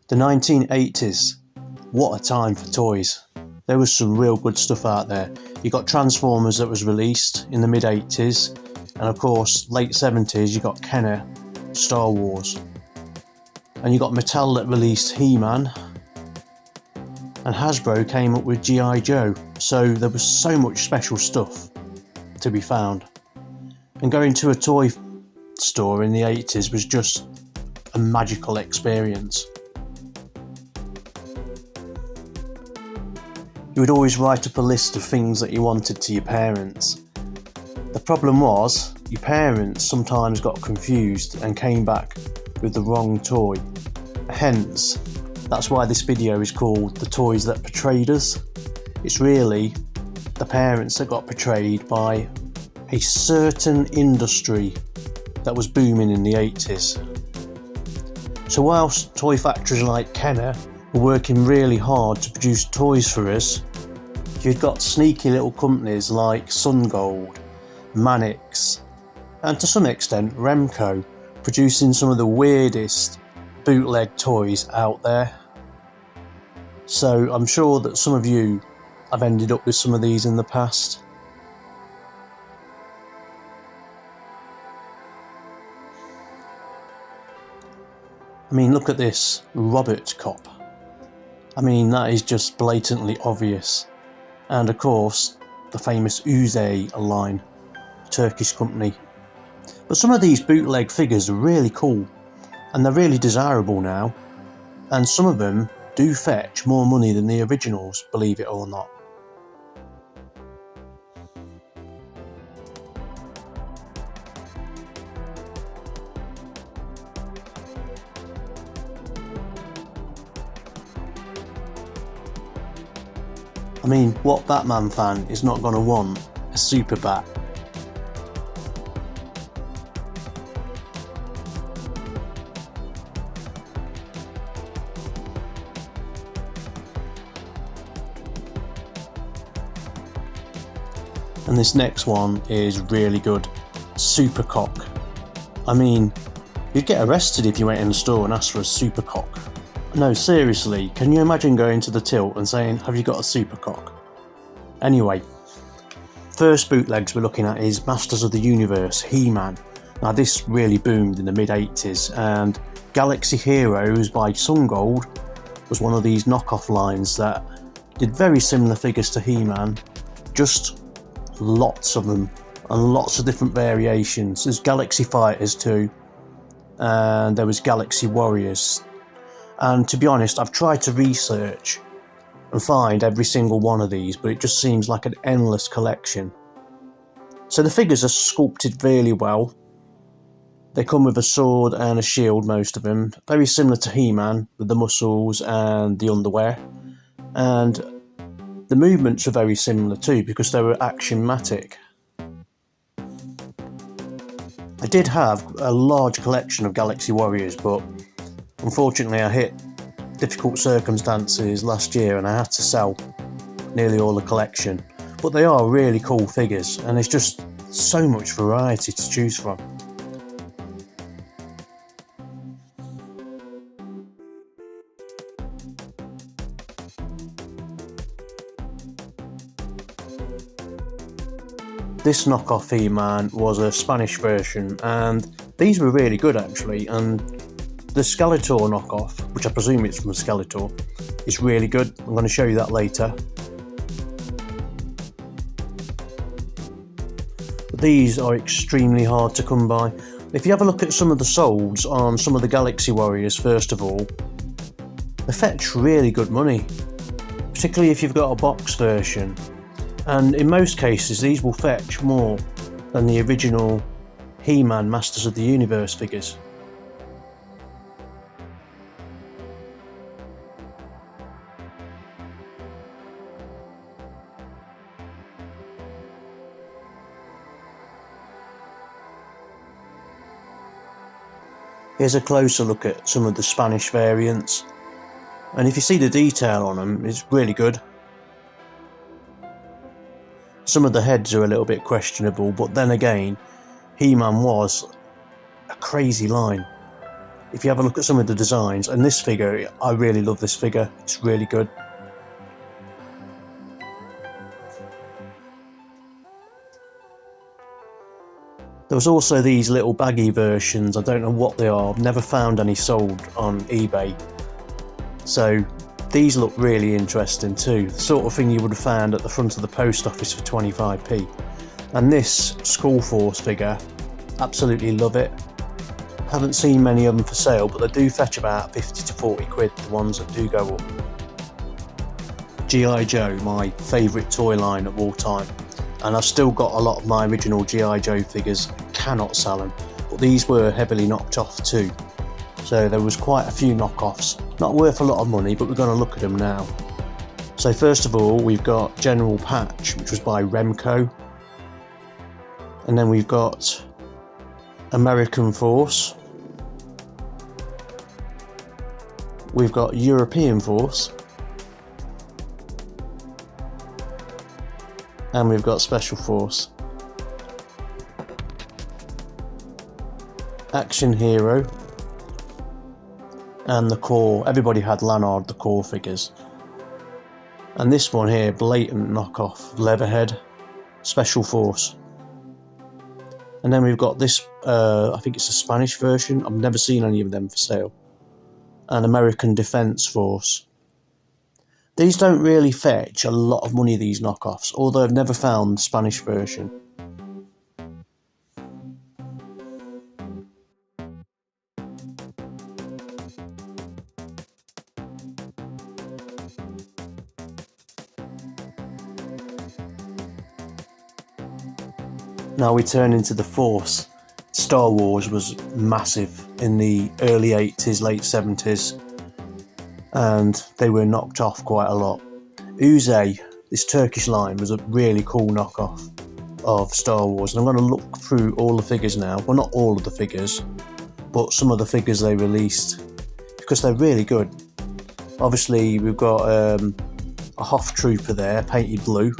The 1980s, what a time for toys. There was some real good stuff out there. You got Transformers that was released in the mid 80s, and of course late 70s you got Kenner, Star Wars. And you got Mattel that released He-Man, and Hasbro came up with G.I. Joe, so there was so much special stuff to be found. And going to a toy store in the 80s was just a magical experience. You would always write up a list of things that you wanted to your parents. The problem was, your parents sometimes got confused and came back with the wrong toy. Hence, that's why this video is called The Toys That Betrayed Us. It's really the parents that got betrayed by a certain industry that was booming in the 80s. So whilst toy factories like Kenner were working really hard to produce toys for us, you'd got sneaky little companies like Sungold, Mannix, and to some extent Remco producing some of the weirdest bootleg toys out there. So I'm sure that some of you have ended up with some of these in the past. I mean, look at this Robot Cop. I mean, that is just blatantly obvious. And of course, the famous Uzay line, Turkish company. But some of these bootleg figures are really cool, and they're really desirable now, and some of them do fetch more money than the originals, believe it or not. I mean, what Batman fan is not going to want a Super Bat? And this next one is really good. Super Cock. I mean, you'd get arrested if you went in the store and asked for a Super Cock. No, seriously, can you imagine going to the tilt and saying, have you got a Super Cock? Anyway, first bootlegs we're looking at is Masters of the Universe, He-Man. Now this really boomed in the mid 80s, and Galaxy Heroes by Sungold was one of these knockoff lines that did very similar figures to He-Man, just lots of them and lots of different variations. There's Galaxy Fighters too, and there was Galaxy Warriors. And to be honest, I've tried to research and find every single one of these, but it just seems like an endless collection. So the figures are sculpted really well. They come with a sword and a shield, most of them, very similar to He-Man with the muscles and the underwear. And the movements are very similar too, because they were action-matic. I did have a large collection of Galaxy Warriors, but unfortunately I hit difficult circumstances last year and I had to sell nearly all the collection. But they are really cool figures, and there's just so much variety to choose from. This knockoff He-Man was a Spanish version, and these were really good actually, and the Skeletor knockoff, which I presume it's from Skeletor, is really good. I'm going to show you that later. These are extremely hard to come by. If you have a look at some of the solds on some of the Galaxy Warriors, first of all, they fetch really good money, particularly if you've got a box version. And in most cases, these will fetch more than the original He-Man Masters of the Universe figures. Here's a closer look at some of the Spanish variants, and if you see the detail on them, it's really good. Some of the heads are a little bit questionable, but then again, He-Man was a crazy line. if you have a look at some of the designs, and this figure, I really love this figure, it's really good. There was also these little baggy versions, I don't know what they are, I've never found any sold on eBay. So these look really interesting too, the sort of thing you would have found at the front of the post office for 25p. And this Skull Force figure, absolutely love it. Haven't seen many of them for sale, but they do fetch about 50 to 40 quid, the ones that do go up. G.I. Joe, my favourite toy line of all time. And I've still got a lot of my original G.I. Joe figures, cannot sell them. But these were heavily knocked off too. So there was quite a few knockoffs. Not worth a lot of money, but we're going to look at them now. So first of all, we've got General Patch, which was by Remco. And then we've got American Force. We've got European Force. And we've got Special Force. Action Hero. And the core. Everybody had Lanard, the core figures. And this one here, blatant knockoff, Leatherhead, Special Force. And then we've got this, I think it's a Spanish version, I've never seen any of them for sale. And American Defence Force. These don't really fetch a lot of money, these knockoffs, although I've never found the Spanish version. Now we turn into the Force. Star Wars was massive in the early 80s, late 70s, and they were knocked off quite a lot. Uzay, this Turkish line, was a really cool knockoff of Star Wars, and I'm going to look through all the figures now. Well, not all of the figures, but some of the figures they released, because they're really good. Obviously we've got a Hoth Trooper there, painted blue.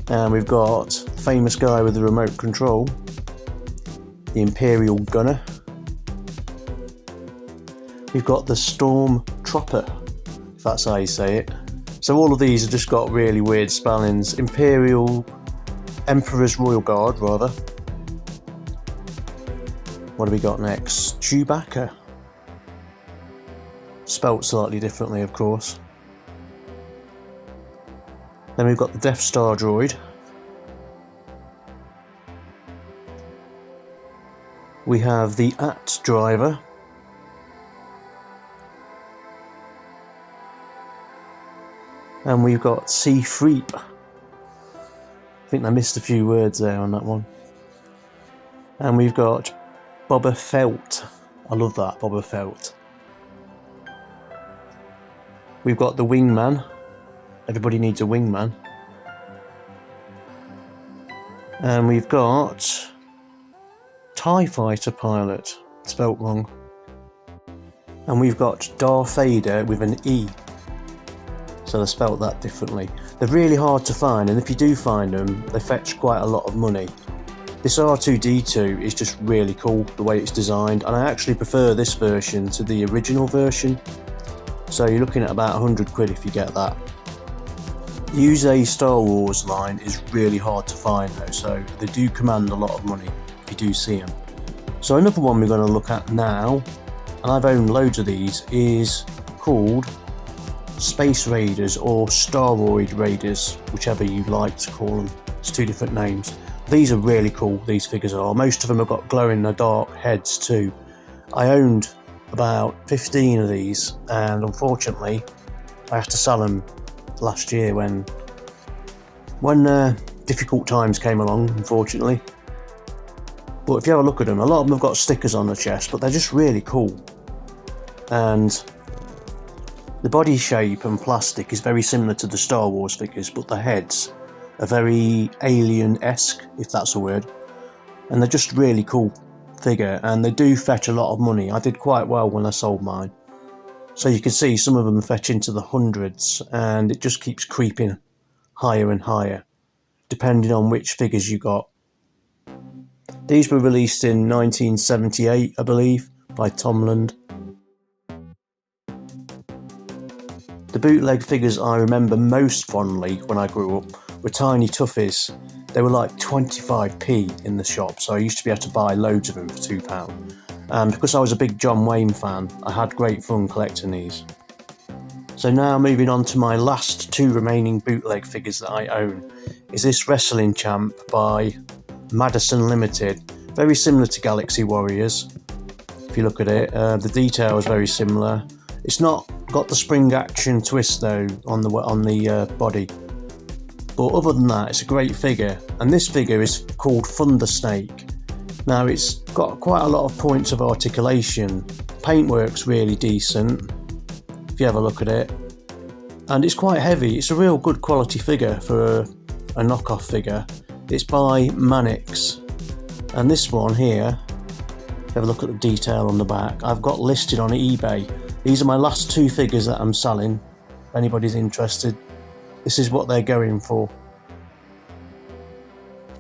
And we've got the famous guy with the remote control, the Imperial Gunner. We've got the Storm Trooper, if that's how you say it. So all of these have just got really weird spellings. Emperor's Royal Guard, rather. What do we got next? Chewbacca. Spelt slightly differently, of course. Then we've got the Death Star droid. We have the AT driver. And we've got Sea Freep. I think I missed a few words there on that one. And we've got Boba Fett. I love that, Boba Fett. We've got the Wingman. Everybody needs a wingman. And we've got TIE Fighter pilot, spelt wrong. And we've got Darth Vader with an E. So they spelt that differently. They're really hard to find, and if you do find them, they fetch quite a lot of money. This R2-D2 is just really cool, the way it's designed, and I actually prefer this version to the original version. So you're looking at about 100 quid if you get that. The Uzay Star Wars line is really hard to find though, so they do command a lot of money if you do see them. So another one we're going to look at now, and I've owned loads of these, is called Space Raiders or Starroid Raiders, whichever you like to call them. It's two different names. These are really cool, these figures are. Most of them have got glow-in-the-dark heads too. I owned about 15 of these, and unfortunately I had to sell them last year when difficult times came along, unfortunately. But if you have a look at them, a lot of them have got stickers on the chest, but they're just really cool. And the body shape and plastic is very similar to the Star Wars figures, but the heads are very alien-esque, if that's a word. And they're just really cool figure, and they do fetch a lot of money. I did quite well when I sold mine. So you can see some of them fetch into the hundreds, and it just keeps creeping higher and higher, depending on which figures you got. These were released in 1978, I believe, by Tomland. The bootleg figures I remember most fondly when I grew up were tiny toughies. They were like 25p in the shop, so I used to be able to buy loads of them for £2. And because I was a big John Wayne fan, I had great fun collecting these. So now moving on to my last two remaining bootleg figures that I own is this Wrestling Champ by Madison Limited, very similar to Galaxy Warriors. If you look at it, the detail is very similar. It's not got the spring action twist though on the body, but other than that, it's a great figure. And this figure is called Thunder Snake. Now it's got quite a lot of points of articulation. Paintwork's really decent if you have a look at it, and it's quite heavy. It's a real good quality figure for a knockoff figure. It's by Mannix, and this one here, have a look at the detail on the back, I've got listed on eBay. These are my last two figures that I'm selling. If anybody's interested, this is what they're going for.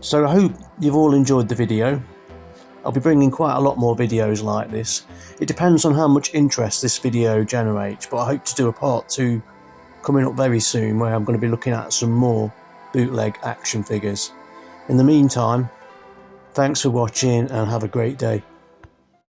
So I hope you've all enjoyed the video. I'll be bringing quite a lot more videos like this. It depends on how much interest this video generates, but I hope to do a part 2 coming up very soon where I'm going to be looking at some more bootleg action figures. In the meantime, thanks for watching and have a great day.